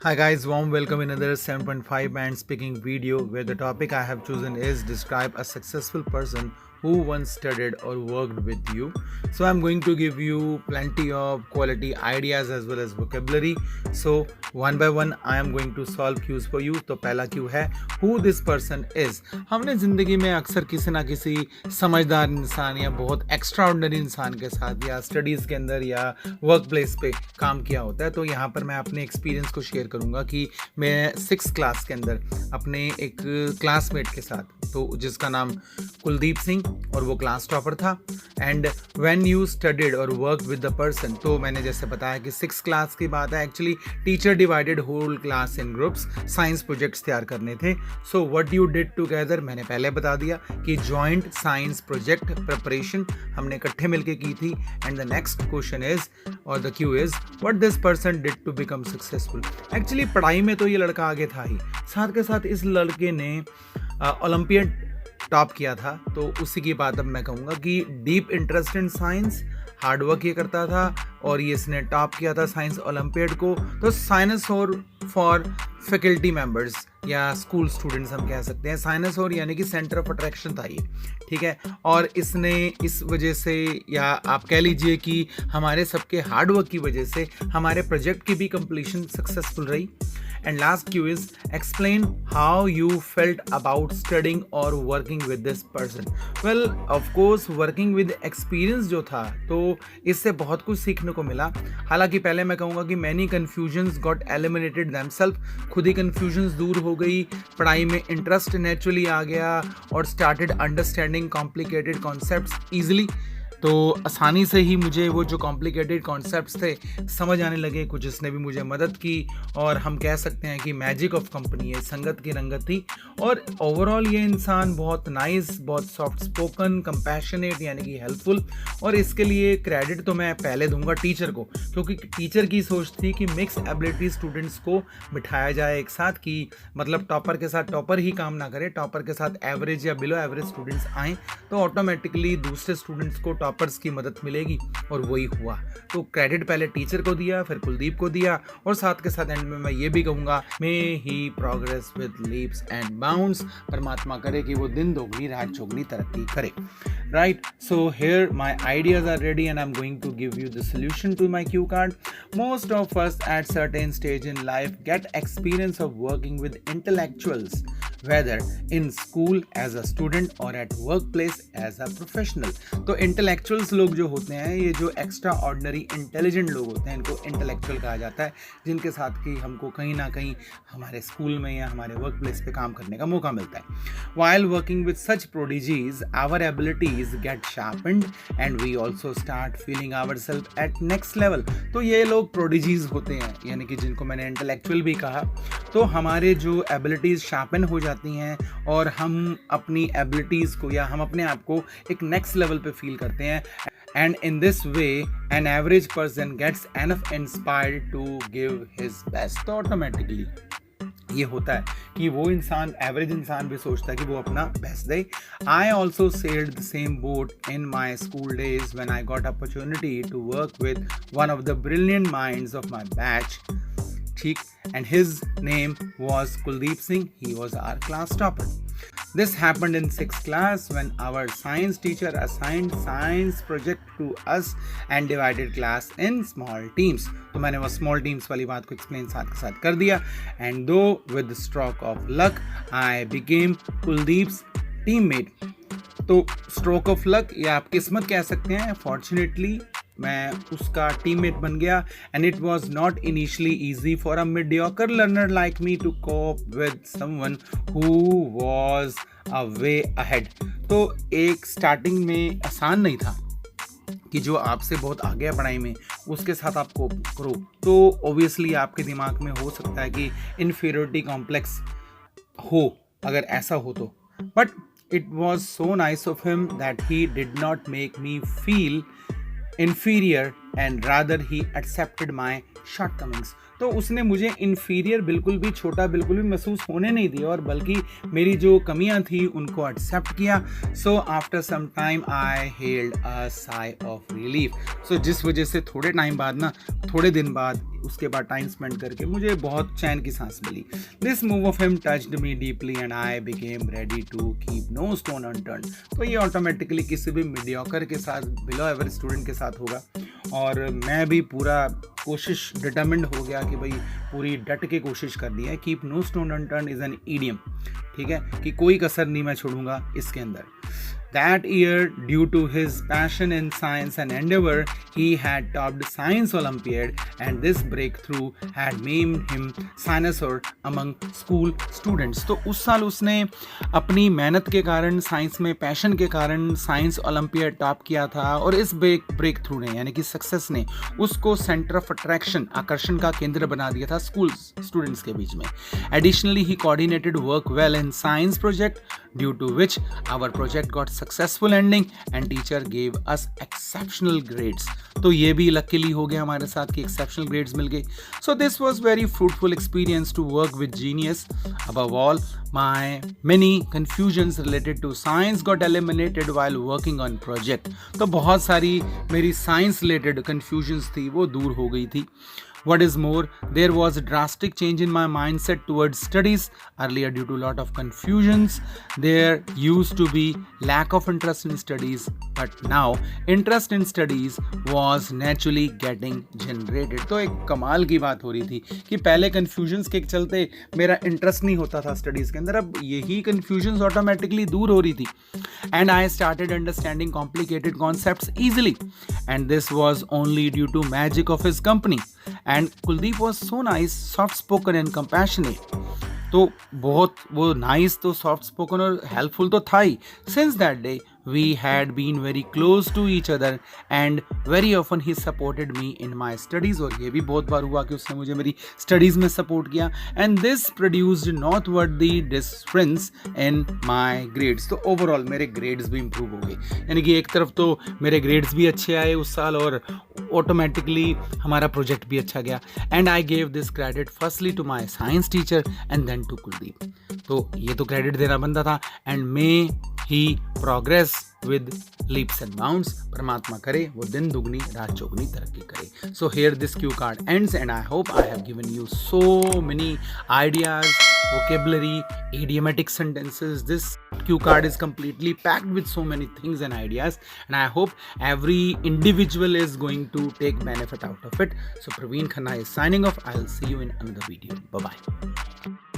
Hi guys, warm welcome in another 7.5 band speaking video where the topic I have chosen is describe a successful person who once studied or worked with you. So I'm going to give you plenty of quality ideas as well as vocabulary. So one by one I am going to solve cues for you. तो पहला Q है who this person is. हमने ज़िंदगी में अक्सर किसी ना किसी समझदार इंसान या बहुत एक्स्ट्राऑर्डिनरी इंसान के साथ या स्टडीज़ के अंदर या वर्क प्लेस पे काम किया होता है. तो यहाँ पर मैं अपने एक्सपीरियंस को शेयर करूँगा कि मैं 6th क्लास के अंदर अपने एक क्लासमेट के साथ, तो जिसका नाम कुलदीप सिंह और वो क्लास टॉपर था. एंड व्हेन यू स्टडीड और वर्क विद द पर्सन, तो मैंने जैसे बताया कि 6th क्लास की बात है. Actually teacher divided whole class in groups, science projects तैयार करने थे. So what you did together, मैंने पहले बता दिया कि जॉइंट साइंस प्रोजेक्ट प्रिपरेशन हमने इकट्ठे मिलके की थी. And the next question is और the Q is what this person did to become successful. Actually पढ़ाई में तो ये लड़का आगे था ही, साथ के साथ इस लड़के ने ओलंपियड टॉप किया था. तो उसी की बात अब मैं कहूँगा कि deep interest in science, hard work ये करता था और ये इसने टॉप किया था साइंस ओलंपियड को. तो साइंस और फॉर फैकल्टी मेंबर्स या स्कूल स्टूडेंट्स हम कह सकते हैं. साइंस और यानी कि सेंटर ऑफ अट्रैक्शन था ये, ठीक है. और इसने इस वजह से या आप कह लीजिए कि हमारे सबके हार्डवर्क की वजह से हमारे प्रोजेक्ट की भी कंप्लीशन सक्सेसफुल रही. And last Q is explain how you felt about studying और working with this person. Well of course working with experience जो था तो इससे बहुत कुछ सीखने को मिला. हालांकि पहले मैं कहूँगा कि many confusions got eliminated themself, खुद ही कन्फ्यूजन्स दूर हो गई, पढ़ाई में इंटरेस्ट नेचुरली आ गया और started understanding complicated concepts easily. तो आसानी से ही मुझे वो जो कॉम्प्लिकेटेड कॉन्सेप्ट्स थे समझ आने लगे. कुछ इसने भी मुझे मदद की और हम कह सकते हैं कि मैजिक ऑफ कंपनी है, संगत की रंगत थी. और ओवरऑल ये इंसान बहुत नाइस, बहुत सॉफ्ट स्पोकन, कंपैशनेट यानी कि हेल्पफुल. और इसके लिए क्रेडिट तो मैं पहले दूंगा टीचर को, क्योंकि टीचर की सोच थी कि मिक्स एबिलिटी स्टूडेंट्स को बिठाया जाए एक साथ, कि मतलब टॉपर के साथ टॉपर ही काम ना करे, टॉपर के साथ एवरेज या बिलो एवरेज स्टूडेंट्स आएँ तो ऑटोमेटिकली दूसरे स्टूडेंट्स को टॉपर्स की मदद मिलेगी. और वही हुआ. तो क्रेडिट पहले टीचर को दिया, फिर कुलदीप को दिया और साथ के साथ एंड में मैं ये भी कहूँगा may he progress with leaps and bounds. परमात्मा करे कि वो दिन दोगुनी रात चौगुनी तरक्की करे. Right, so here my ideas are ready and I'm going to give you the solution to my cue card. Most of us at certain stage in life get experience of working with intellectuals, whether in school as a student or at workplace as a professional. तो intellectuals लोग जो होते हैं, ये जो extraordinary intelligent लोग होते हैं, इनको intellectual कहा जाता है, जिनके साथ कि हमको कहीं ना कहीं हमारे स्कूल में या हमारे वर्क प्लेस पे काम करने का मौका मिलता है. While working with such prodigies, our abilities get sharpened and we also start feeling ourselves at next level. तो ये लोग prodigies होते हैं, यानी कि जिनको मैंने intellectual भी कहा. तो हमारे जो abilities sharpen हो जाती हैं और हम अपनी abilities को या हम अपने आप को एक next level पे feel करते हैं. And in this way, an average person gets enough inspired to give his best. तो automatically ये होता है कि वो इंसान, एवरेज इंसान भी सोचता है कि वो अपना बेस्ट दे. I also sailed the same boat in my school days when I got opportunity to work with one of the brilliant minds of my batch, ठीक. And his name was Kuldeep Singh. He was our class topper. This happened in 6th class when our science teacher assigned science project to us and divided class in small teams. तो मैंने वो small teams वाली बात को explain साथ के साथ कर दिया. And though with the stroke of luck, I became Kuldeep's teammate. तो stroke of luck या आप किस्मत कह सकते हैं, fortunately मैं उसका टीममेट बन गया. And it was not initially easy for a mediocre learner like me to cope with someone who was a way ahead. तो एक स्टार्टिंग में आसान नहीं था कि जो आपसे बहुत आगे है पढ़ाई में उसके साथ आप कोप करो. तो ऑब्वियसली आपके दिमाग में हो सकता है कि इन्फीरियरिटी कॉम्प्लेक्स हो, अगर ऐसा हो तो. But it was so nice of him that he did not make me feel inferior and rather he accepted my shortcomings. तो उसने मुझे inferior बिल्कुल भी, छोटा बिल्कुल भी महसूस होने नहीं दिया और बल्कि मेरी जो कमियां थी उनको एक्सेप्ट किया. So after some time I hailed a sigh of relief. So जिस वजह से थोड़े टाइम बाद ना, थोड़े दिन बाद उसके बाद टाइम स्पेंड करके मुझे बहुत चैन की सांस मिली. This move of him touched me deeply and I became ready to keep no stone unturned. तो ये ऑटोमेटिकली किसी भी मीडियोकर के साथ, बिलो एवरेज स्टूडेंट के साथ होगा. और मैं भी पूरा कोशिश डिटर्मिंड हो गया कि भाई पूरी डट के कोशिश करनी है. Keep no stone unturned is an idiom, ठीक है, कि कोई कसर नहीं मैं छोड़ूंगा इसके अंदर. That year, due to his passion in science and endeavor, he had topped Science Olympiad, and this breakthrough had made him cynosure among school students. तो उस साल उसने अपनी मेहनत के कारण, साइंस में पैशन के कारण साइंस ओलंपियाड टॉप किया था. और इस ब्रेक थ्रू ने, यानी कि सक्सेस ने, उसको सेंटर ऑफ अट्रैक्शन, आकर्षण का केंद्र बना दिया था स्कूल स्टूडेंट्स के बीच में. Additionally, he coordinated work well in science project, due to which our project got successful ending and teacher gave us exceptional grades. तो ये भी लकीली हो गया हमारे साथ कि exceptional grades मिल गए. So this was very fruitful experience to work with genius. Above all, my many confusions related to science got eliminated while working on project. तो बहुत सारी मेरी science related confusions थी वो दूर हो गई थी. What is more, there was a drastic change in my mindset towards studies. Earlier, due to a lot of confusions, there used to be lack of interest in studies, but now interest in studies was naturally getting generated. तो एक कमाल की बात हो रही थी कि पहले confusions के चलते मेरा interest नहीं होता था studies के अंदर, अब यही confusions automatically दूर हो रही थी. And I started understanding complicated concepts easily, and this was only due to magic of his company. And Kuldeep was so nice, soft spoken and compassionate. तो बहुत वो नाइस तो सॉफ्ट स्पोकन और helpful तो था ही. Since that day we had been very close to each other and very often he supported me in my studies. और ये भी बहुत बार हुआ कि उसने मुझे मेरी स्टडीज़ में सपोर्ट किया. and this produced noteworthy difference in my grades. तो ओवरऑल मेरे ग्रेड्स भी इम्प्रूव हो गए, यानी कि एक तरफ तो मेरे ग्रेड्स भी अच्छे आए उस साल और ऑटोमेटिकली हमारा प्रोजेक्ट भी अच्छा गया. And I gave this credit firstly to my science teacher and then to Kuldeep. तो ये तो क्रेडिट देना बनता था. And may he progress with leaps and bounds. परमात्मा करे वो दिन दुगनी रात चौगनी तरक्की करे. So here this cue card ends and I hope I have given you so many ideas, vocabulary, idiomatic sentences. This cue card is completely packed with so many things and ideas, and I hope every individual is going to take benefit out of it. So Praveen Khanna is signing off. I'll see you in another video. Bye bye.